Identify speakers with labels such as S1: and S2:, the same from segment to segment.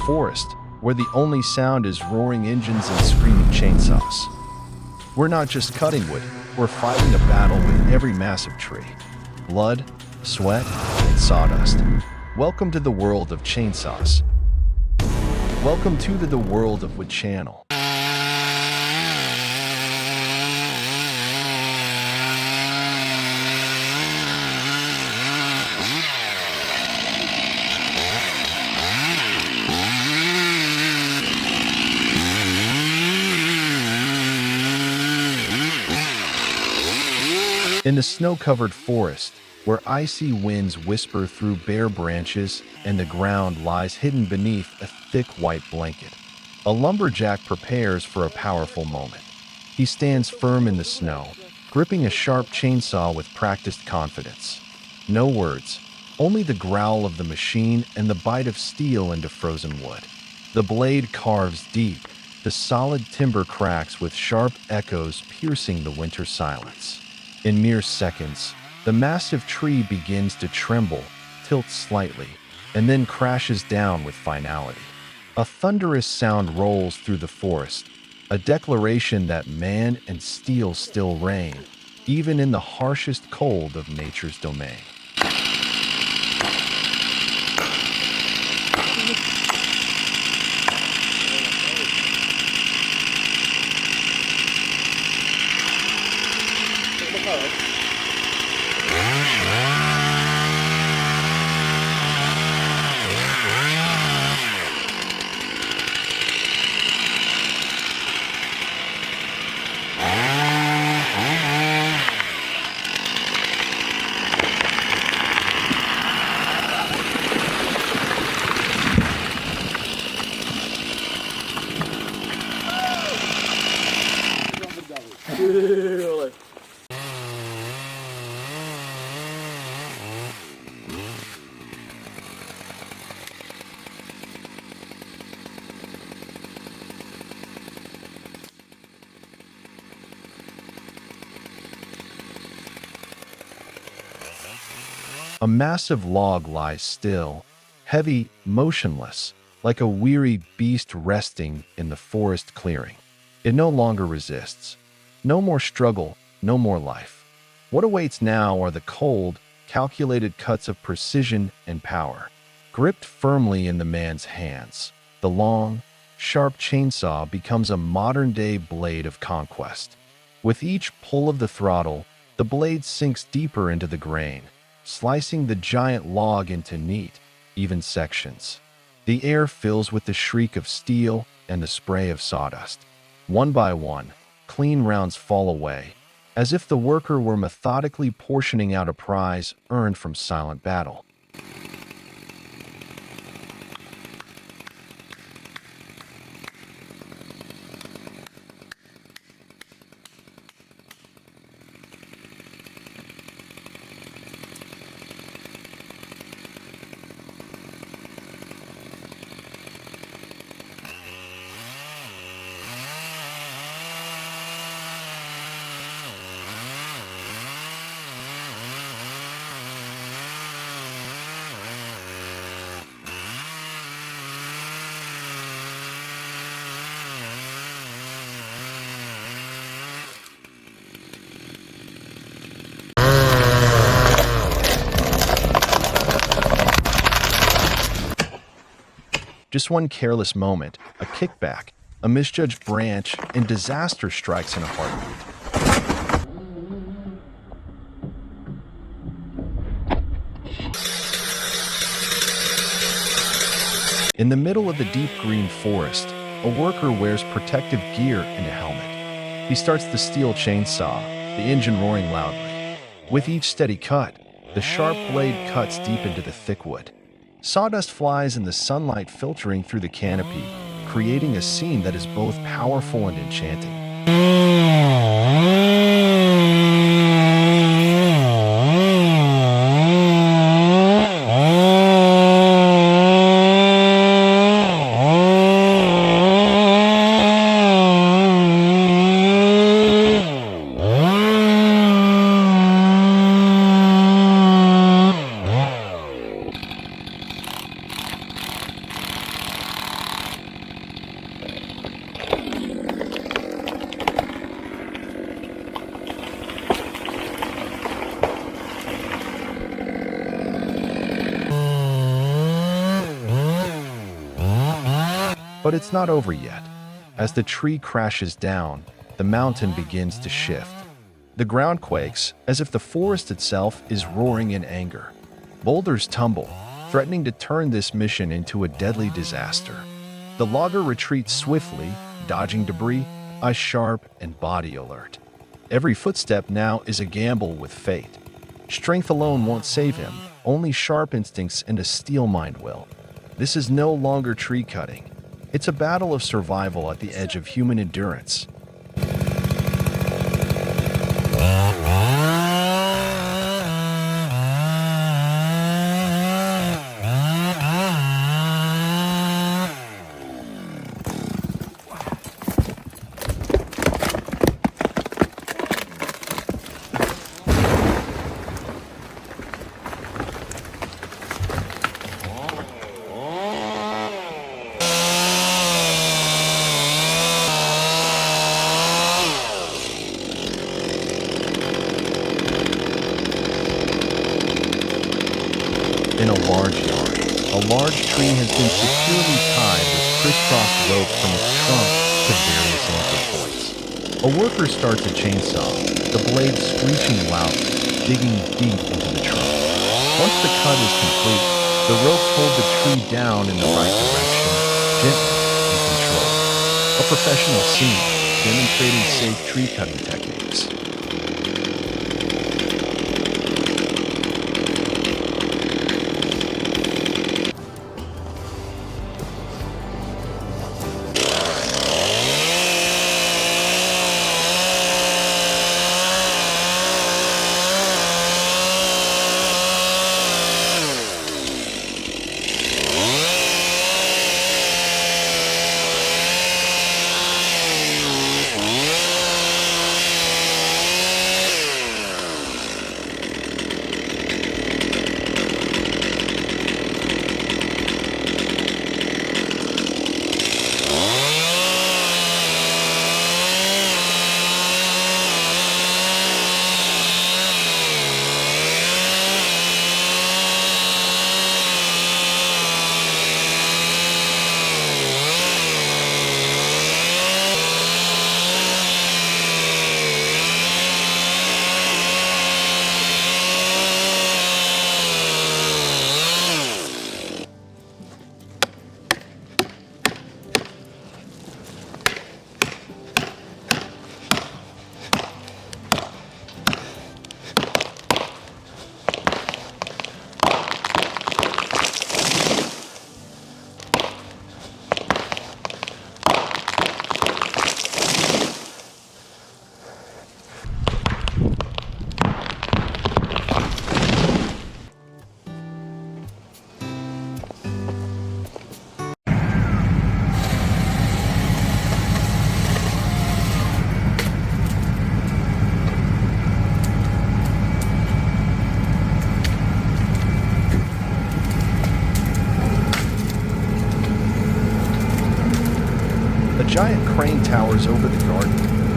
S1: forest, where the only sound is roaring engines and screaming chainsaws. We're not just cutting wood, we're fighting a battle with every massive tree. Blood, sweat, and sawdust. Welcome to the world of chainsaws. Welcome to the world of Wood Channel. In the snow-covered forest, where icy winds whisper through bare branches and the ground lies hidden beneath a thick white blanket, a lumberjack prepares for a powerful moment. He stands firm in the snow, gripping a sharp chainsaw with practiced confidence. No words, only the growl of the machine and the bite of steel into frozen wood. The blade carves deep, the solid timber cracks with sharp echoes piercing the winter silence. In mere seconds, the massive tree begins to tremble, tilts slightly, and then crashes down with finality. A thunderous sound rolls through the forest, a declaration that man and steel still reign, even in the harshest cold of nature's domain. A massive log lies still, heavy, motionless, like a weary beast resting in the forest clearing. It no longer resists. No more struggle, no more life. What awaits now are the cold, calculated cuts of precision and power. Gripped firmly in the man's hands, the long, sharp chainsaw becomes a modern-day blade of conquest. With each pull of the throttle, the blade sinks deeper into the grain, slicing the giant log into neat, even sections. The air fills with the shriek of steel and the spray of sawdust. One by one, clean rounds fall away, as if the worker were methodically portioning out a prize earned from silent battle. Just one careless moment, a kickback, a misjudged branch, and disaster strikes in a heartbeat. In the middle of the deep green forest, a worker wears protective gear and a helmet. He starts the steel chainsaw, the engine roaring loudly. With each steady cut, the sharp blade cuts deep into the thick wood. Sawdust flies in the sunlight filtering through the canopy, creating a scene that is both powerful and enchanting. But it's not over yet. As the tree crashes down, the mountain begins to shift. The ground quakes, as if the forest itself is roaring in anger. Boulders tumble, threatening to turn this mission into a deadly disaster. The logger retreats swiftly, dodging debris, eyes sharp and body alert. Every footstep now is a gamble with fate. Strength alone won't save him, only sharp instincts and a steel mind will. This is no longer tree cutting. It's a battle of survival at the edge of human endurance. In a large yard, a large tree has been securely tied with crisscross rope from its trunk to various anchor points. A worker starts a chainsaw, the blade screeching loudly, digging deep into the trunk. Once the cut is complete, the ropes hold the tree down in the right direction, gently and controlled. A professional scene demonstrating safe tree cutting techniques. A giant crane towers over the garden,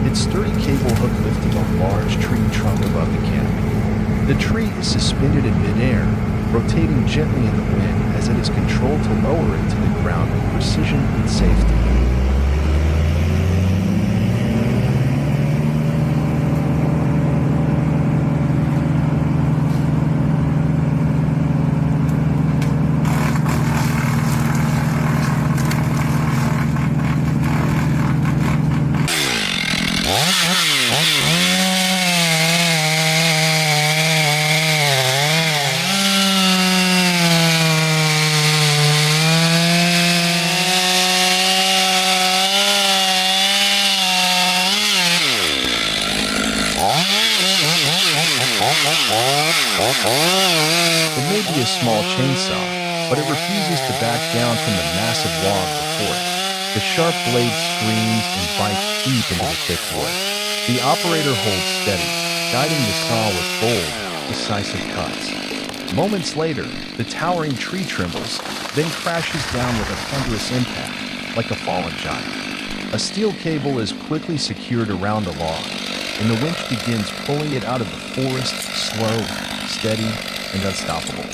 S1: its sturdy cable hook lifting a large tree trunk above the canopy. The tree is suspended in midair, rotating gently in the wind as it is controlled to lower it to the ground with precision and safety. It may be a small chainsaw, but it refuses to back down from the massive log before it. The sharp blade screams and bites deep into the thick wood. The operator holds steady, guiding the saw with bold, decisive cuts. Moments later, the towering tree trembles, then crashes down with a thunderous impact, like a fallen giant. A steel cable is quickly secured around the log, and the winch begins pulling it out of the forest, slow, steady, and unstoppable.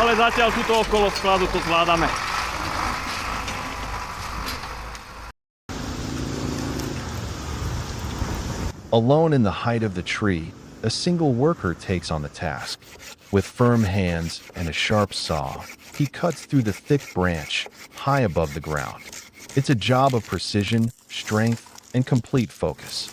S2: Ale zatiaľ tuto okolo skladu to zvládame.
S1: Alone in the height of the tree, a single worker takes on the task. With firm hands and a sharp saw, he cuts through the thick branch high above the ground. It's a job of precision, strength, and complete focus.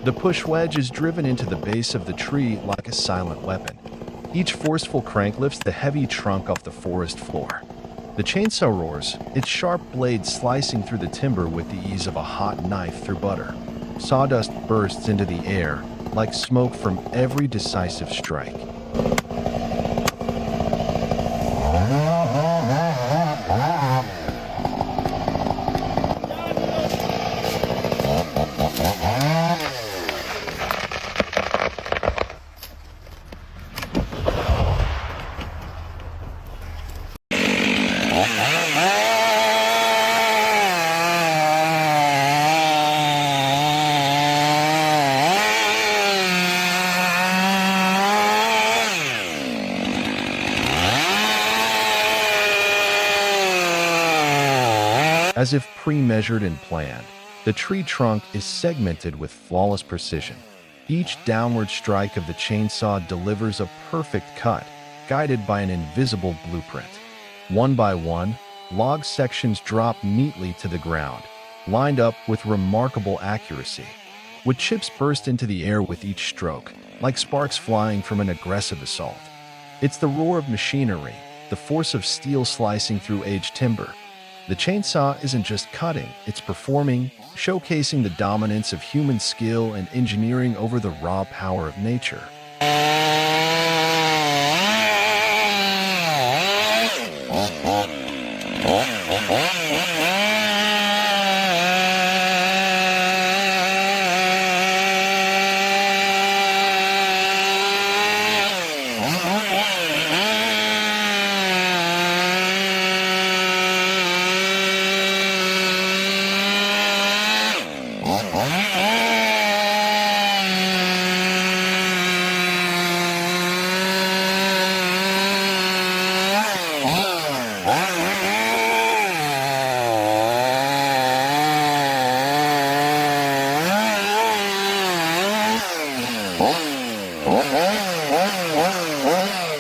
S1: The push wedge is driven into the base of the tree like a silent weapon. Each forceful crank lifts the heavy trunk off the forest floor. The chainsaw roars, its sharp blade slicing through the timber with the ease of a hot knife through butter. Sawdust bursts into the air like smoke from every decisive strike. As if pre-measured and planned, the tree trunk is segmented with flawless precision. Each downward strike of the chainsaw delivers a perfect cut, guided by an invisible blueprint. One by one, log sections drop neatly to the ground, lined up with remarkable accuracy. Wood chips burst into the air with each stroke, like sparks flying from an aggressive assault. It's the roar of machinery, the force of steel slicing through aged timber. The chainsaw isn't just cutting, it's performing, showcasing the dominance of human skill and engineering over the raw power of nature.